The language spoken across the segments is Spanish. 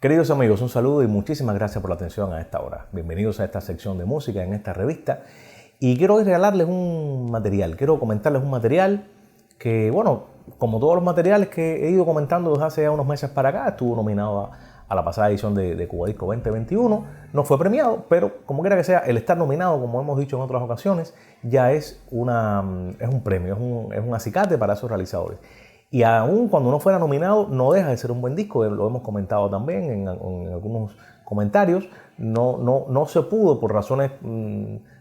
Queridos amigos, un saludo y muchísimas gracias por la atención a esta hora. Bienvenidos a esta sección de música en esta revista. Y quiero hoy regalarles un material, quiero comentarles un material que, bueno, como todos los materiales que he ido comentando desde hace ya unos meses para acá, estuvo nominado a la pasada edición de Cuba Disco 2021, no fue premiado, pero como quiera que sea, el estar nominado, como hemos dicho en otras ocasiones, ya es un premio, es un acicate para esos realizadores. Y aún cuando no fuera nominado, no deja de ser un buen disco, lo hemos comentado también en algunos comentarios. No se pudo por razones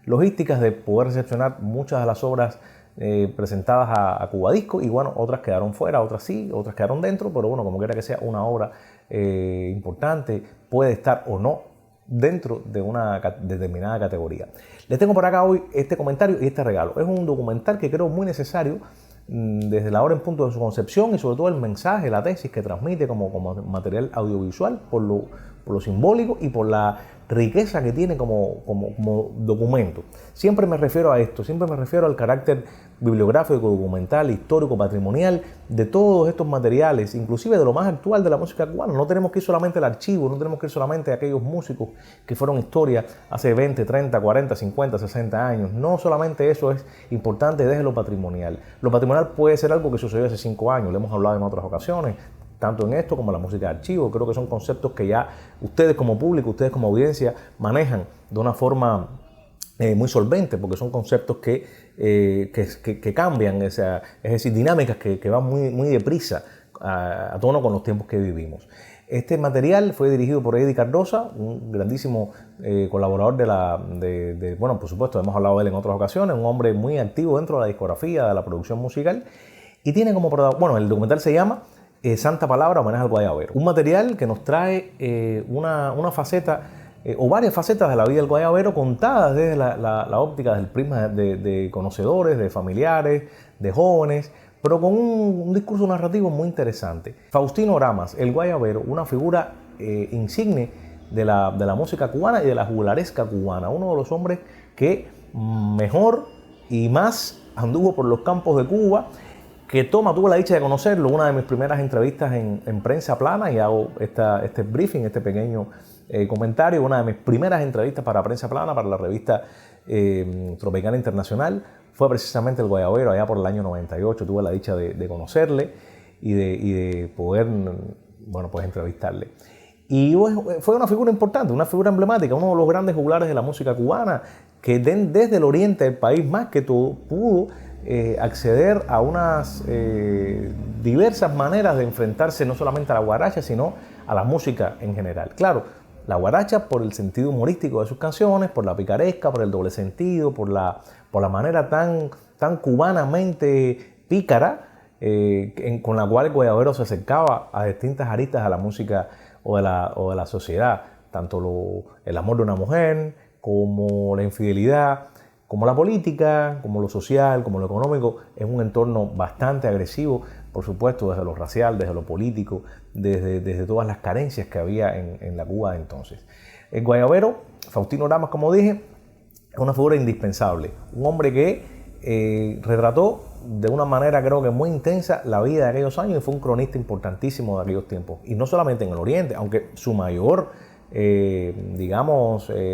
logísticas de poder recepcionar muchas de las obras presentadas a Cuba Disco, y bueno, otras quedaron fuera, otras sí, otras quedaron dentro, pero bueno, como quiera que sea, una obra importante puede estar o no dentro de una determinada categoría. Les tengo por acá hoy este comentario y este regalo. Es un documental que creo muy necesario desde la hora en punto de su concepción y sobre todo el mensaje, la tesis que transmite como material audiovisual por lo simbólico y por la riqueza que tiene como documento. Siempre me refiero a esto, siempre me refiero al carácter bibliográfico, documental, histórico, patrimonial de todos estos materiales, inclusive de lo más actual de la música cubana. No tenemos que ir solamente al archivo, no tenemos que ir solamente a aquellos músicos que fueron historia hace 20, 30, 40, 50, 60 años. No solamente eso es importante desde lo patrimonial. Lo patrimonial puede ser algo que sucedió hace 5 años, lo hemos hablado en otras ocasiones, tanto en esto como en la música de archivo. Creo que son conceptos que ya ustedes como público, ustedes como audiencia manejan de una forma muy solvente, porque son conceptos que cambian, es decir, dinámicas que van muy deprisa a tono con los tiempos que vivimos. Este material fue dirigido por Eddie Cardoza, un grandísimo colaborador bueno, por supuesto, hemos hablado de él en otras ocasiones, un hombre muy activo dentro de la discografía, de la producción musical, y tiene como bueno, el documental se llama Santa Palabra, homenaje al Guayabero. Un material que nos trae una faceta o varias facetas de la vida del guayabero contadas desde la óptica, desde el prisma de conocedores, de familiares, de jóvenes, pero con un discurso narrativo muy interesante. Faustino Oramas, el guayabero, una figura insigne de la música cubana y de la juglaresca cubana, uno de los hombres que mejor y más anduvo por los campos de Cuba, que tuve la dicha de conocerlo, una de mis primeras entrevistas en Prensa Plana, y hago este briefing, este pequeño comentario, una de mis primeras entrevistas para Prensa Plana, para la revista Tropicana Internacional, fue precisamente el guayabero, allá por el año 98, tuve la dicha de conocerle y de poder, bueno, pues entrevistarle. Y fue una figura importante, una figura emblemática, uno de los grandes juglares de la música cubana, que desde el oriente del país más que todo pudo acceder a unas diversas maneras de enfrentarse no solamente a la guaracha, sino a la música en general. Claro, la guaracha por el sentido humorístico de sus canciones, por la picaresca, por el doble sentido, por la manera tan cubanamente pícara con la cual el guayabero se acercaba a distintas aristas de la música o de la sociedad, tanto el amor de una mujer, como la infidelidad, como la política, como lo social, como lo económico. Es un entorno bastante agresivo, por supuesto, desde lo racial, desde lo político, desde todas las carencias que había en la Cuba de entonces. El guayabero, Faustino Oramas, como dije, es una figura indispensable, un hombre que retrató de una manera creo que muy intensa la vida de aquellos años y fue un cronista importantísimo de aquellos tiempos. Y no solamente en el Oriente, aunque su mayor,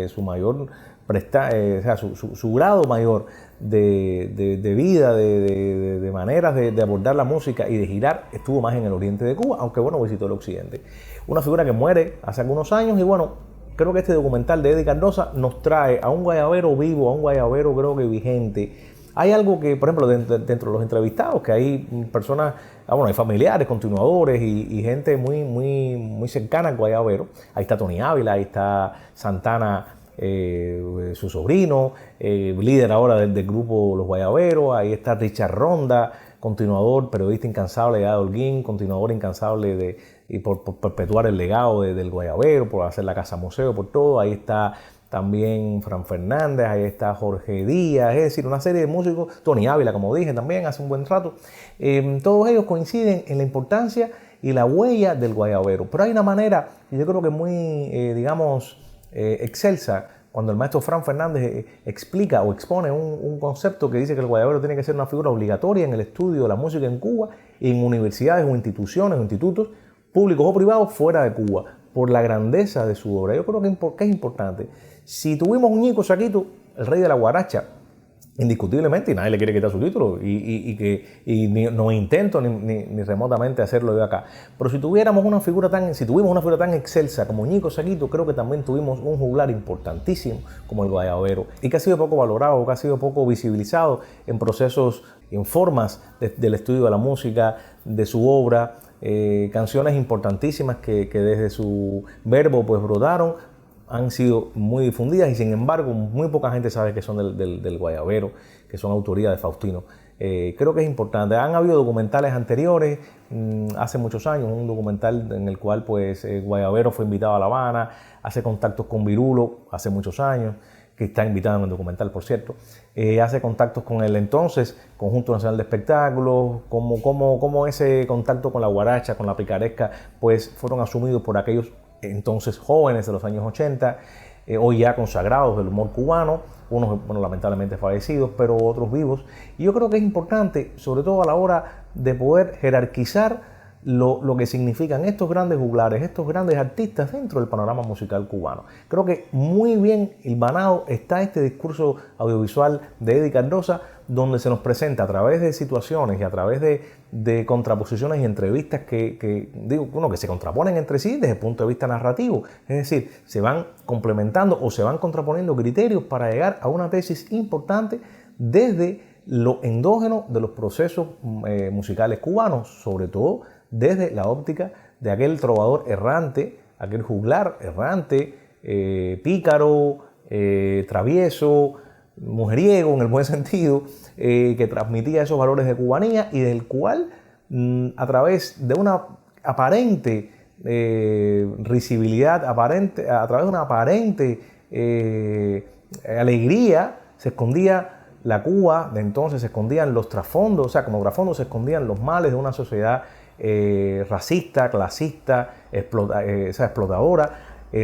su mayor su grado mayor de vida, de maneras de abordar la música y de girar estuvo más en el oriente de Cuba, aunque bueno, visitó el occidente. Una figura que muere hace algunos años y bueno, creo que este documental de Eddie Cardoza nos trae a un guayabero vivo, a un guayabero creo que vigente. Hay algo que, por ejemplo, dentro de los entrevistados, que hay personas, hay familiares, continuadores y gente muy cercana al guayabero. Ahí está Tony Ávila, ahí está Santana, su sobrino, líder ahora del grupo Los Guayaberos. Ahí está Richard Ronda, continuador, periodista incansable de Holguín, continuador incansable por perpetuar el legado del guayabero, por hacer la casa museo, por todo. Ahí está también Fran Fernández, ahí está Jorge Díaz, es decir, una serie de músicos, Tony Ávila, como dije también hace un buen rato. Todos ellos coinciden en la importancia y la huella del guayabero, pero hay una manera, yo creo que muy, excelsa, cuando el maestro Fran Fernández explica o expone un concepto que dice que el guayabero tiene que ser una figura obligatoria en el estudio de la música en Cuba y en universidades o instituciones o institutos públicos o privados fuera de Cuba. por la grandeza de su obra. Yo creo que es importante. Si tuvimos un Ñico Saquito, el rey de la guaracha, indiscutiblemente, y nadie le quiere quitar su título, no intento ni remotamente hacerlo yo acá. Pero si tuvimos una figura tan excelsa como Ñico Saquito, creo que también tuvimos un juglar importantísimo como el guayabero, y que ha sido poco valorado, que ha sido poco visibilizado en procesos, en formas del estudio de la música, de su obra, canciones importantísimas que desde su verbo pues brotaron, han sido muy difundidas y sin embargo muy poca gente sabe que son del guayabero, que son autoría de Faustino. Creo que es importante. Han habido documentales anteriores, hace muchos años, un documental en el cual pues Guayabero fue invitado a La Habana, hace contactos con Virulo hace muchos años, que está invitado en el documental, por cierto. Hace contactos con el entonces Conjunto Nacional de Espectáculos, como ese contacto con la guaracha, con la picaresca, pues fueron asumidos por aquellos entonces jóvenes de los años 80, hoy ya consagrados del humor cubano, unos lamentablemente fallecidos, pero otros vivos. Y yo creo que es importante, sobre todo a la hora de poder jerarquizar lo que significan estos grandes juglares, estos grandes artistas dentro del panorama musical cubano. Creo que muy bien hilvanado está este discurso audiovisual de Eddie Cardosa, donde se nos presenta a través de situaciones y a través de contraposiciones y entrevistas que se contraponen entre sí desde el punto de vista narrativo. Es decir, se van complementando o se van contraponiendo criterios para llegar a una tesis importante desde lo endógeno de los procesos musicales cubanos, sobre todo desde la óptica de aquel trovador errante, aquel juglar errante, pícaro, travieso, mujeriego en el buen sentido, que transmitía esos valores de cubanía y del cual a través de una aparente risibilidad, a través de una aparente alegría, se escondía la Cuba de entonces, se escondían los trasfondos, o sea, como trasfondos se escondían los males de una sociedad racista, clasista, explotadora,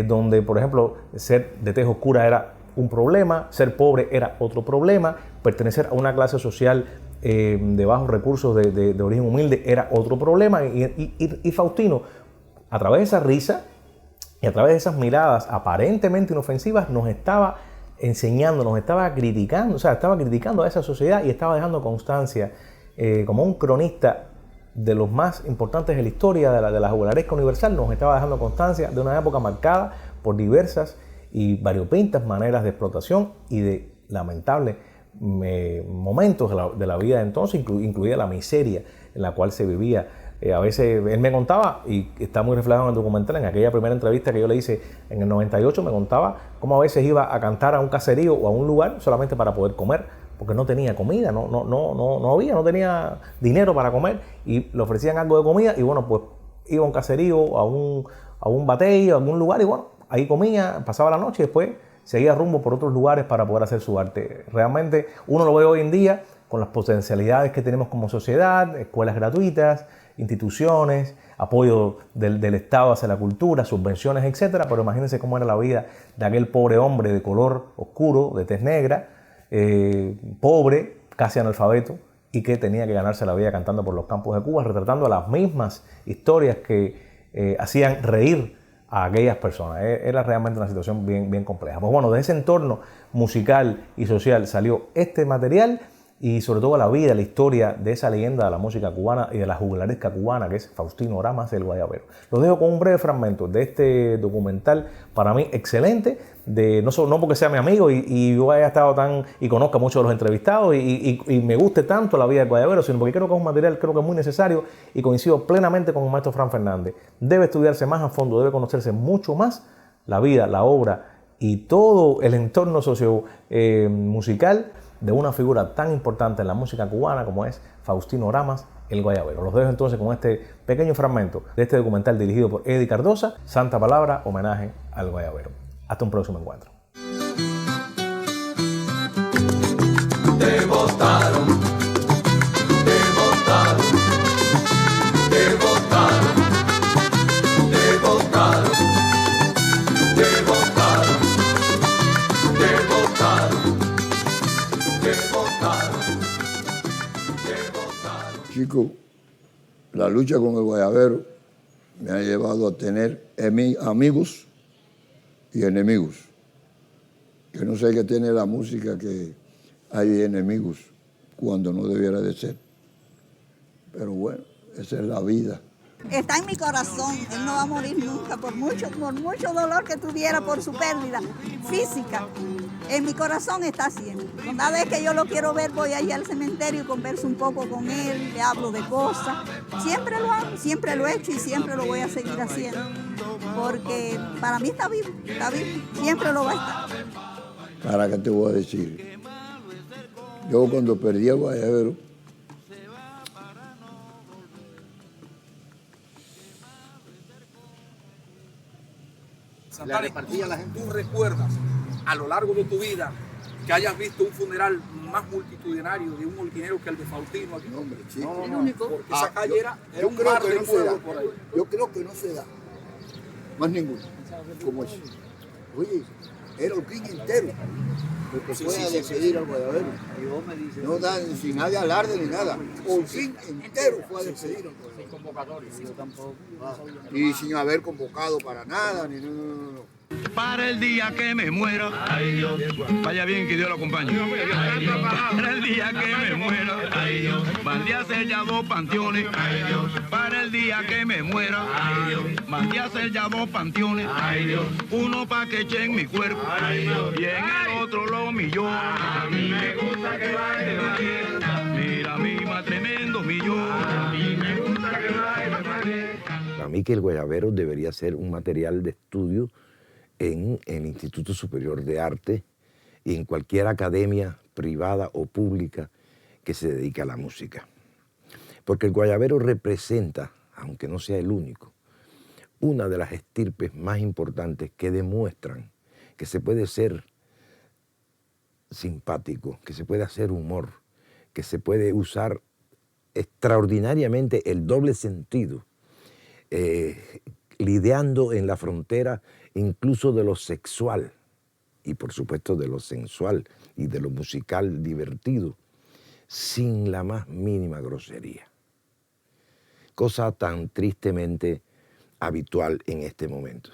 donde, por ejemplo, ser de tez oscura era un problema, ser pobre era otro problema, pertenecer a una clase social de bajos recursos, de origen humilde, era otro problema. Y Faustino, a través de esa risa y a través de esas miradas aparentemente inofensivas, nos estaba enseñando, nos estaba criticando, o sea, estaba criticando a esa sociedad y estaba dejando constancia como un cronista de los más importantes de la historia de la juglaresca universal, nos estaba dejando constancia de una época marcada por diversas y variopintas maneras de explotación y de lamentables momentos de la vida de entonces, incluida la miseria en la cual se vivía. A veces él me contaba, y está muy reflejado en el documental, en aquella primera entrevista que yo le hice en el 98, me contaba cómo a veces iba a cantar a un caserío o a un lugar solamente para poder comer, porque no tenía comida, no tenía dinero para comer, y le ofrecían algo de comida, y bueno, pues iba a un caserío, a un batey, a algún lugar, y bueno, ahí comía, pasaba la noche y después seguía rumbo por otros lugares para poder hacer su arte. Realmente uno lo ve hoy en día con las potencialidades que tenemos como sociedad, escuelas gratuitas, instituciones, apoyo del Estado hacia la cultura, subvenciones, etcétera. Pero imagínense cómo era la vida de aquel pobre hombre de color oscuro, de tez negra, pobre, casi analfabeto, y que tenía que ganarse la vida cantando por los campos de Cuba, retratando las mismas historias que hacían reír a aquellas personas. Era realmente una situación bien compleja. Pues bueno, de ese entorno musical y social salió este material, y sobre todo la vida, la historia de esa leyenda de la música cubana y de la juglaresca cubana, que es Faustino Oramas, el Guayabero. Los dejo con un breve fragmento de este documental, para mí excelente, no porque sea mi amigo y yo haya estado y conozca mucho de los entrevistados y me guste tanto la vida del Guayabero, sino porque creo que es un material muy necesario, y coincido plenamente con el maestro Fran Fernández. Debe estudiarse más a fondo, debe conocerse mucho más la vida, la obra y todo el entorno musical de una figura tan importante en la música cubana como es Faustino Oramas, el Guayabero. Los dejo entonces con este pequeño fragmento de este documental dirigido por Eddie Cardosa, Santa Palabra, homenaje al Guayabero. Hasta un próximo encuentro. Te votaron, te votaron, te votaron, te votaron, te votaron, te votaron, te votaron, te votaron. Chico, la lucha con el Guayabero me ha llevado a tener amigos y enemigos. Que no sé qué tiene la música, que hay enemigos cuando no debiera de ser. Pero bueno, esa es la vida. Está en mi corazón, él no va a morir nunca, por mucho dolor que tuviera por su pérdida física. En mi corazón está siempre. Cada vez que yo lo quiero ver, voy allá al cementerio y converso un poco con él, le hablo de cosas. Siempre lo hago, siempre lo he hecho y siempre lo voy a seguir haciendo. Porque para mí está vivo, siempre lo va a estar. ¿Para qué te voy a decir? Yo cuando perdí a Guayabero, La repartía la gente. ¿Tú recuerdas a lo largo de tu vida que hayas visto un funeral más multitudinario de un holguinero que el de Faustino aquí? No, hombre, chico. No, porque esa calle era yo un creo mar que de no se pueblo da. por ahí. Yo creo que no se da. Más ninguno. Como ese. Oye, era Holguín entero. Porque fue a despedir al Guayabero. No da sin nadie alarde ni nada. Holguín entero fue a despedir al Guayabero. Sin convocatoria. Yo tampoco. Y sin haber convocado para nada, ni no. Para el día que me muera, ay Dios, vaya bien que Dios lo acompañe. Ay Dios, para el día que me muera, ay Dios, mandé a hacer ya 2 panteones, ay Dios, para el día que me muera, ay Dios, mandé a hacer ya 2 panteones, ay Dios, uno pa' que echen mi cuerpo, ay Dios, y en el otro lo millón. A mí me gusta que baile la fiesta, mira mi más tremendo millón. A mí me gusta que baile la fiesta. Para mí que el Guayabero debería ser un material de estudio en el Instituto Superior de Arte y en cualquier academia privada o pública que se dedique a la música. Porque el guayabero representa, aunque no sea el único, una de las estirpes más importantes que demuestran que se puede ser simpático, que se puede hacer humor, que se puede usar extraordinariamente el doble sentido, lidiando en la frontera incluso de lo sexual y por supuesto de lo sensual y de lo musical divertido, sin la más mínima grosería. Cosa tan tristemente habitual en este momento.